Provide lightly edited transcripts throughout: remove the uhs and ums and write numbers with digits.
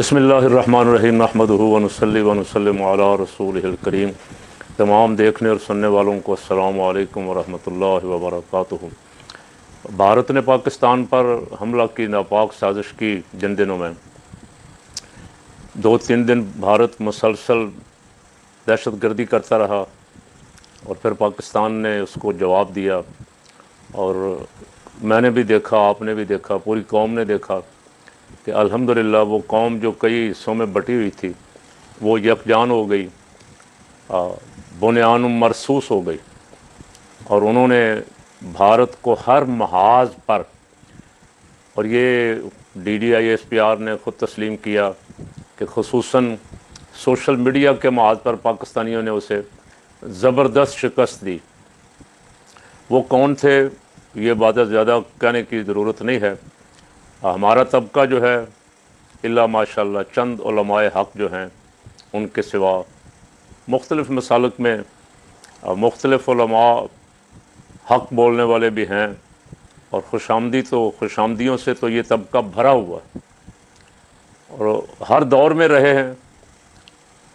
بسم اللہ الرحمن الرحیم نحمدہ ونصلی ونسلم علی رسولہ الکریم۔ تمام دیکھنے اور سننے والوں کو السلام علیکم ورحمۃ اللہ وبرکاتہ۔ بھارت نے پاکستان پر حملہ کی ناپاک سازش کی جن دنوں میں 2-3 دن بھارت مسلسل دہشت گردی کرتا رہا اور پھر پاکستان نے اس کو جواب دیا، اور میں نے بھی دیکھا، آپ نے بھی دیکھا، پوری قوم نے دیکھا کہ الحمدللہ وہ قوم جو کئی حصوں میں بٹی ہوئی تھی وہ یکجان ہو گئی، بنیان مرصوص ہو گئی، اور انہوں نے بھارت کو ہر محاذ پر، اور یہ DDISPR نے خود تسلیم کیا کہ خصوصاً سوشل میڈیا کے محاذ پر پاکستانیوں نے اسے زبردست شکست دی۔ وہ کون تھے یہ بات زیادہ کہنے کی ضرورت نہیں ہے۔ ہمارا طبقہ جو ہے الا ماشاء اللہ چند علماء حق جو ہیں ان کے سوا مختلف مسالک میں مختلف علماء حق بولنے والے بھی ہیں، اور خوشامدیوں سے تو یہ طبقہ بھرا ہوا ہے، اور ہر دور میں رہے ہیں،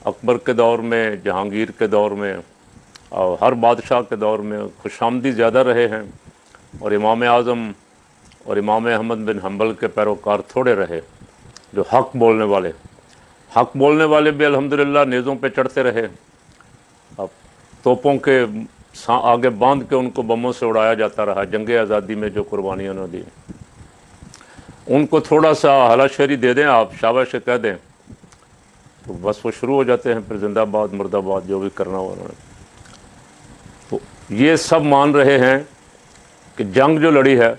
اکبر کے دور میں، جہانگیر کے دور میں، اور ہر بادشاہ کے دور میں خوشامدی زیادہ رہے ہیں، اور امام اعظم اور امام احمد بن حنبل کے پیروکار تھوڑے رہے جو حق بولنے والے بھی الحمدللہ نیزوں پہ چڑھتے رہے، اب توپوں کے آگے باندھ کے ان کو بموں سے اڑایا جاتا رہا۔ جنگ آزادی میں جو قربانیاں انہوں نے دی، ان کو تھوڑا سا ہلا شیری دے دیں، آپ شاباش کہہ دیں تو بس وہ شروع ہو جاتے ہیں پھر زندہ باد مرد آباد جو بھی کرنا ہوا انہوں نے۔ تو یہ سب مان رہے ہیں کہ جنگ جو لڑی ہے،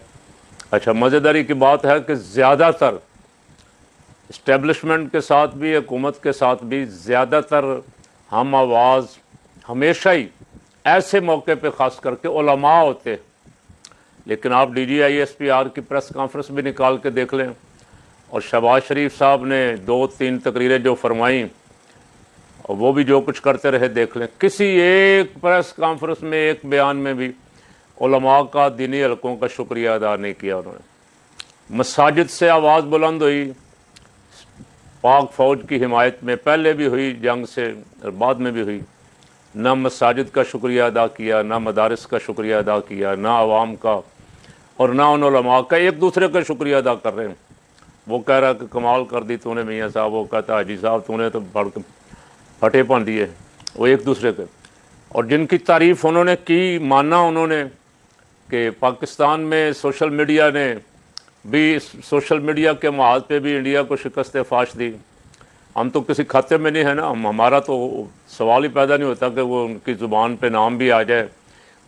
اچھا مزیداری کی بات ہے کہ زیادہ تر اسٹیبلشمنٹ کے ساتھ بھی، حکومت کے ساتھ بھی زیادہ تر ہم آواز ہمیشہ ہی ایسے موقع پہ خاص کر کے علماء ہوتے، لیکن آپ DDISPR کی پریس کانفرنس بھی نکال کے دیکھ لیں، اور شہباز شریف صاحب نے 2-3 تقریریں جو فرمائیں اور وہ بھی جو کچھ کرتے رہے دیکھ لیں، کسی ایک پریس کانفرنس میں، ایک بیان میں بھی علماء کا، دینی حلقوں کا شکریہ ادا نہیں کیا انہوں نے۔ مساجد سے آواز بلند ہوئی، پاک فوج کی حمایت میں پہلے بھی ہوئی جنگ سے اور بعد میں بھی ہوئی، نہ مساجد کا شکریہ ادا کیا، نہ مدارس کا شکریہ ادا کیا، نہ عوام کا، اور نہ ان علماء کا۔ ایک دوسرے کا شکریہ ادا کر رہے ہیں، وہ کہہ رہا کہ کمال کر دی تو نے میاں صاحب، وہ کہتا حاجی صاحب تو نے تو پھٹے پن دیے، وہ ایک دوسرے کے، اور جن کی تعریف انہوں نے کی، مانا انہوں نے کہ پاکستان میں سوشل میڈیا نے بھی، سوشل میڈیا کے محاذ پہ بھی انڈیا کو شکست فاش دی۔ ہم تو کسی کھاتے میں نہیں ہے نا، ہمارا تو سوال ہی پیدا نہیں ہوتا کہ وہ ان کی زبان پہ نام بھی آ جائے،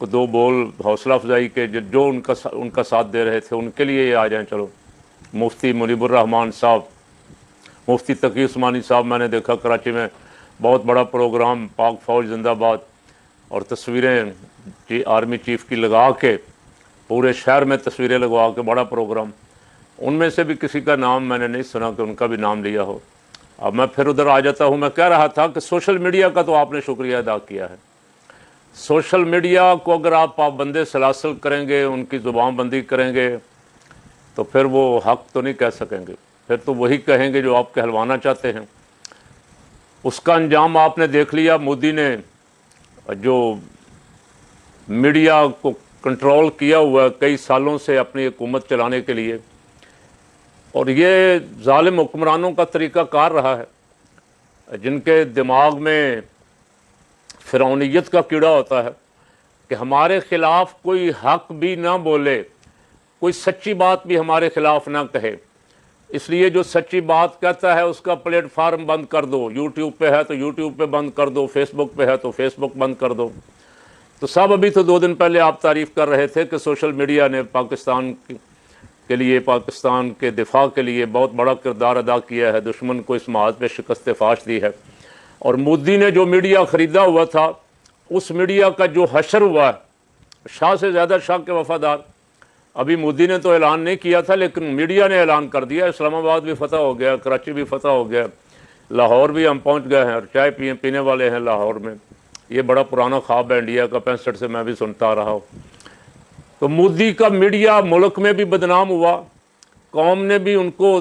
کو 2 بول حوصلہ افزائی کے جو ان کا ساتھ دے رہے تھے ان کے لیے یہ آ جائیں۔ چلو مفتی منیب الرحمان صاحب، مفتی تقی عثمانی صاحب، میں نے دیکھا کراچی میں بہت بڑا پروگرام، پاک فوج زندہ باد، اور تصویریں آرمی چیف کی لگا کے، پورے شہر میں تصویریں لگوا کے بڑا پروگرام۔ ان میں سے بھی کسی کا نام میں نے نہیں سنا کہ ان کا بھی نام لیا ہو۔ اب میں پھر ادھر آ جاتا ہوں، میں کہہ رہا تھا کہ سوشل میڈیا کا تو آپ نے شکریہ ادا کیا ہے۔ سوشل میڈیا کو اگر آپ پابند سلاسل کریں گے، ان کی زبان بندی کریں گے، تو پھر وہ حق تو نہیں کہہ سکیں گے، پھر تو وہی کہیں گے جو آپ کہلوانا چاہتے ہیں۔ اس کا انجام آپ نے دیکھ لیا۔ مودی نے جو میڈیا کو کنٹرول کیا ہوا ہے کئی سالوں سے اپنی حکومت چلانے کے لیے، اور یہ ظالم حکمرانوں کا طریقہ کار رہا ہے، جن کے دماغ میں فرعونیت کا کیڑا ہوتا ہے کہ ہمارے خلاف کوئی حق بھی نہ بولے، کوئی سچی بات بھی ہمارے خلاف نہ کہے، اس لیے جو سچی بات کہتا ہے اس کا پلیٹ فارم بند کر دو، یوٹیوب پہ ہے تو یوٹیوب پہ بند کر دو، فیس بک پہ ہے تو فیس بک بند کر دو۔ تو صاحب ابھی تو 2 دن پہلے آپ تعریف کر رہے تھے کہ سوشل میڈیا نے پاکستان کے لیے، پاکستان کے دفاع کے لیے بہت بڑا کردار ادا کیا ہے، دشمن کو اس محاذ پہ شکست فاش دی ہے، اور مودی نے جو میڈیا خریدا ہوا تھا اس میڈیا کا جو حشر ہوا ہے، شاہ سے زیادہ شاہ کے وفادار۔ ابھی مودی نے تو اعلان نہیں کیا تھا لیکن میڈیا نے اعلان کر دیا، اسلام آباد بھی فتح ہو گیا، کراچی بھی فتح ہو گیا، لاہور بھی ہم پہنچ گئے ہیں اور چائے پینے والے ہیں لاہور میں۔ یہ بڑا پرانا خواب ہے انڈیا کا، 65 سے میں بھی سنتا آ رہا ہوں۔ تو مودی کا میڈیا ملک میں بھی بدنام ہوا، قوم نے بھی ان کو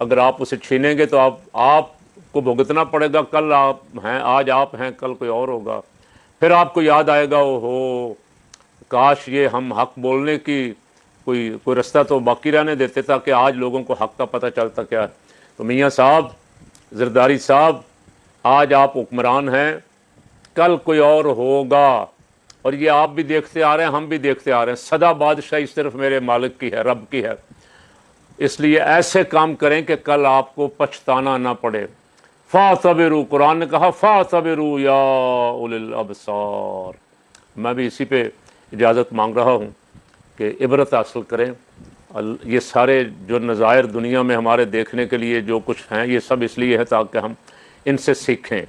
اگر آپ اسے چھینیں گے تو آپ کو بھگتنا پڑے گا. کل آپ ہیں، آج آپ ہیں، کل کوئی اور ہوگا. پھر آپ کو یاد آئے گا او ہو کاش یہ ہم حق بولنے کی کوئی رستہ تو باقی رہنے دیتے تاکہ آج لوگوں کو حق کا پتہ چلتا کیا ہے. تو میاں صاحب، زرداری صاحب، آج آپ حکمران ہیں، کل کوئی اور ہوگا. اور یہ آپ بھی دیکھتے آ رہے ہیں، ہم بھی دیکھتے آ رہے ہیں. سدا بادشاہی صرف میرے مالک کی ہے، رب کی ہے. اس لیے ایسے کام کریں کہ کل آپ کو پچھتانا نہ پڑے. فَاعْتَبِرُوا، قرآن نے کہا فَاعْتَبِرُوا یا اُولِي الْأَبْصَارِ. میں بھی اسی پہ اجازت مانگ رہا ہوں کہ عبرت حاصل کریں. یہ سارے جو نظائر دنیا میں ہمارے دیکھنے کے لیے جو کچھ ہیں، یہ سب اس لیے ہے تاکہ ہم ان سے سیکھیں.